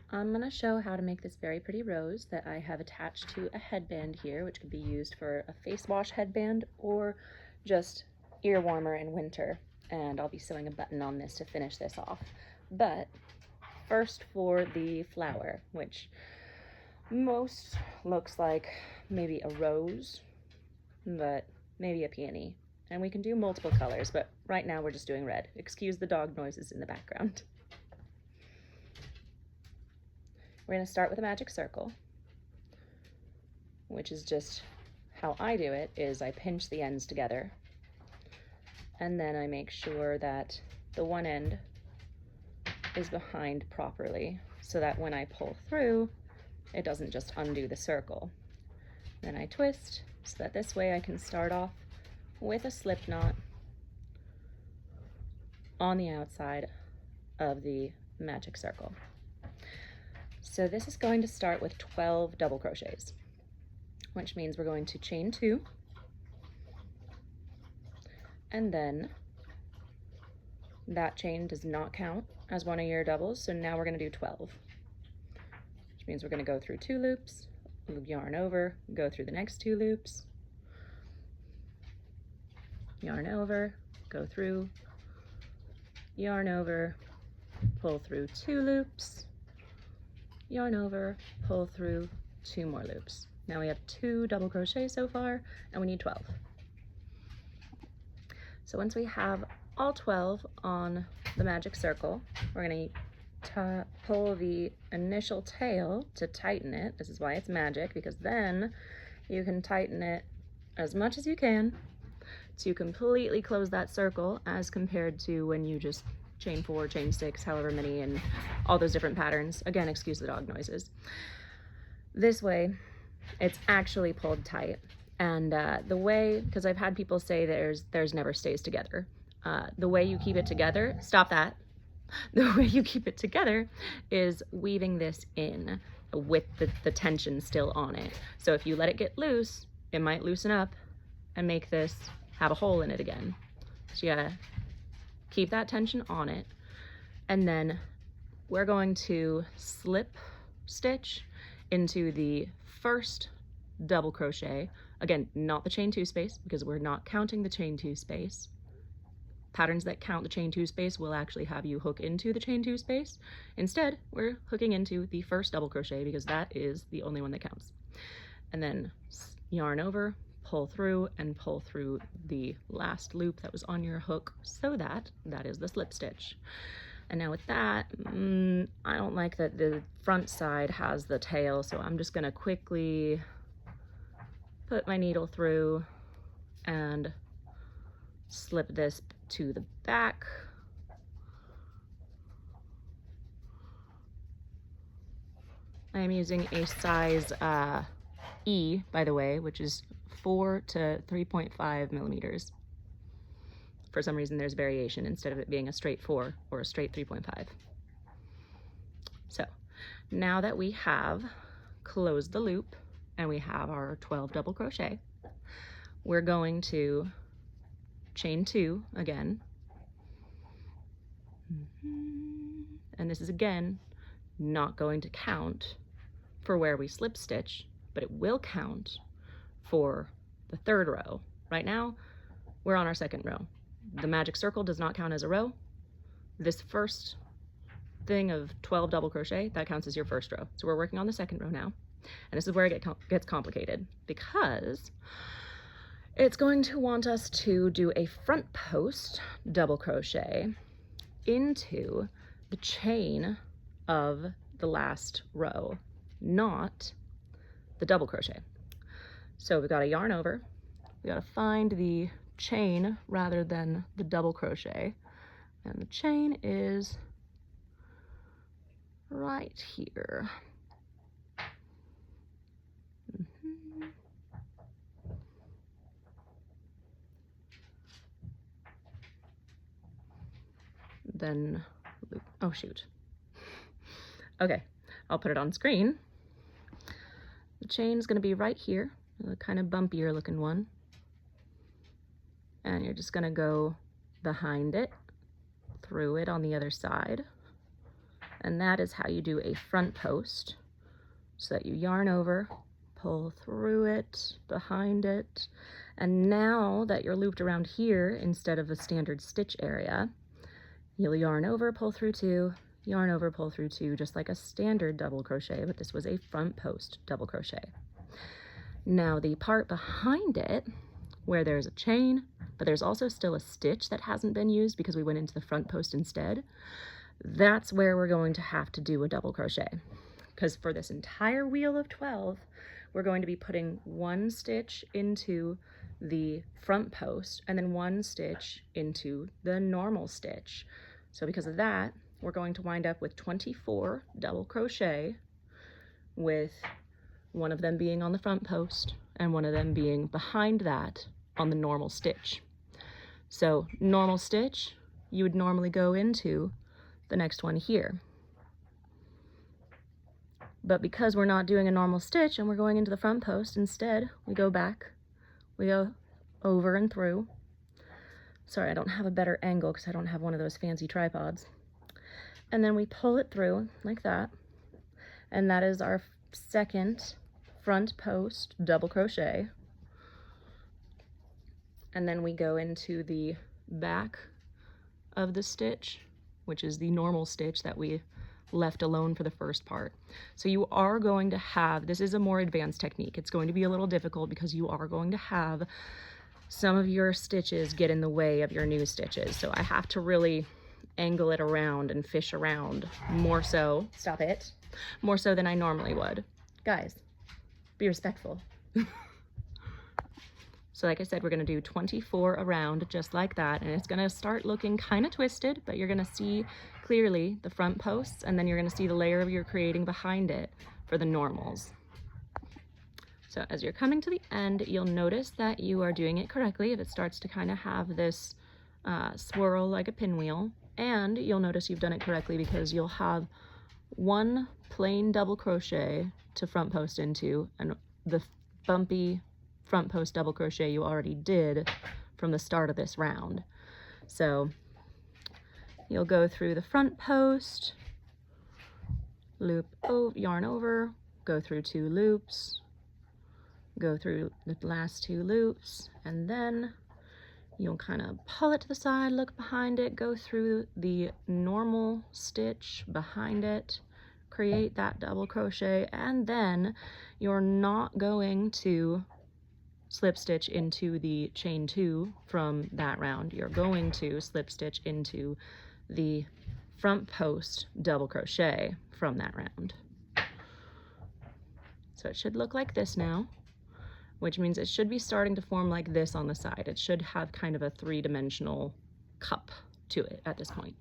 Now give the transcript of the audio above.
I'm going to show how to make this very pretty rose that I have attached to a headband here, which could be used for a face wash headband or just ear warmer in winter. And I'll be sewing a button on this to finish this off. But first for the flower, which most looks like maybe a rose, but maybe a peony. And we can do multiple colors, but right now we're just doing red. Excuse the dog noises in the background. We're going to start with a magic circle, which is just how I do it, is I pinch the ends together, and then I make sure that the one end is behind properly so that when I pull through, it doesn't just undo the circle. Then I twist so that this way I can start off with a slip knot on the outside of the magic circle. So this is going to start with 12 double crochets, which means we're going to chain 2, and then that chain does not count as one of your doubles, so now we're going to do 12, which means we're going to go through 2 loops, yarn over, go through the next 2 loops, yarn over, go through, yarn over, pull through 2 loops, yarn over, pull through 2 more loops. Now we have 2 double crochet so far, and we need 12. So once we have all 12 on the magic circle, we're going to pull the initial tail to tighten it. This is why it's magic, because then you can tighten it as much as you can to completely close that circle, as compared to when you just chain 4, chain 6, however many, and all those different patterns. Again, excuse the dog noises. This way, it's actually pulled tight. And the way, because I've had people say there's never stays together. The way you keep it together, stop that. The way you keep it together is weaving this in with the tension still on it. So if you let it get loose, it might loosen up and make this have a hole in it again. So you gotta keep that tension on it, and then we're going to slip stitch into the first double crochet. Again, not the chain 2 space, because we're not counting the chain 2 space. Patterns that count the chain 2 space will actually have you hook into the chain 2 space. Instead, we're hooking into the first double crochet because that is the only one that counts. And then yarn over, pull through, and pull through the last loop that was on your hook, so that is the slip stitch. And now with that, I don't like that the front side has the tail, so I'm just gonna quickly put my needle through and slip this to the back. I am using a size E, by the way, which is 4 to 3.5 millimeters. For some reason there's variation instead of it being a straight 4 or a straight 3.5. So now that we have closed the loop and we have our 12 double crochet, we're going to chain 2 again. And this is again not going to count for where we slip stitch, but it will count for the 3rd row. Right now, we're on our 2nd row. The magic circle does not count as a row. This first thing of 12 double crochet, that counts as your 1st row. So we're working on the 2nd row now. And this is where it gets complicated, because it's going to want us to do a front post double crochet into the chain of the last row, not the double crochet. So we've got to yarn over, we got to find the chain rather than the double crochet, and the chain is right here. Then, oh shoot. Okay, I'll put it on screen. The chain's gonna be right here, the kind of bumpier looking one. And you're just gonna go behind it, through it on the other side, and that is how you do a front post. So that you yarn over, pull through it, behind it, and now that you're looped around here instead of a standard stitch area, you'll yarn over, pull through two, yarn over, pull through two, just like a standard double crochet, but this was a front post double crochet. Now the part behind it, where there's a chain, but there's also still a stitch that hasn't been used because we went into the front post instead, that's where we're going to have to do a double crochet. Because for this entire wheel of 12, we're going to be putting one stitch into the front post and then one stitch into the normal stitch. So because of that, we're going to wind up with 24 double crochet, with one of them being on the front post and one of them being behind that on the normal stitch. So normal stitch, you would normally go into the next one here. But because we're not doing a normal stitch and we're going into the front post, instead we go back, we go over and through. Sorry, I don't have a better angle because I don't have one of those fancy tripods. And then we pull it through like that. And that is our second front post double crochet. And then we go into the back of the stitch, which is the normal stitch that we left alone for the first part. So you are going to have, this is a more advanced technique. It's going to be a little difficult because you are going to have some of your stitches get in the way of your new stitches. So I have to really angle it around and fish around more so, stop it, more so than I normally would. Guys, be respectful. So like I said, we're gonna do 24 around just like that, and it's gonna start looking kind of twisted, but you're gonna see clearly the front posts, and then you're gonna see the layer you're creating behind it for the normals. So as you're coming to the end, you'll notice that you are doing it correctly if it starts to kind of have this swirl like a pinwheel, and you'll notice you've done it correctly because you'll have one plain double crochet to front post into, and the bumpy front post double crochet you already did from the start of this round. So you'll go through the front post, loop, yarn over, go through two loops, go through the last two loops, and then you'll kind of pull it to the side, look behind it, go through the normal stitch behind it, create that double crochet, and then you're not going to slip stitch into the chain 2 from that round. You're going to slip stitch into the front post double crochet from that round. So it should look like this now, which means it should be starting to form like this on the side. It should have kind of a three-dimensional cup to it at this point.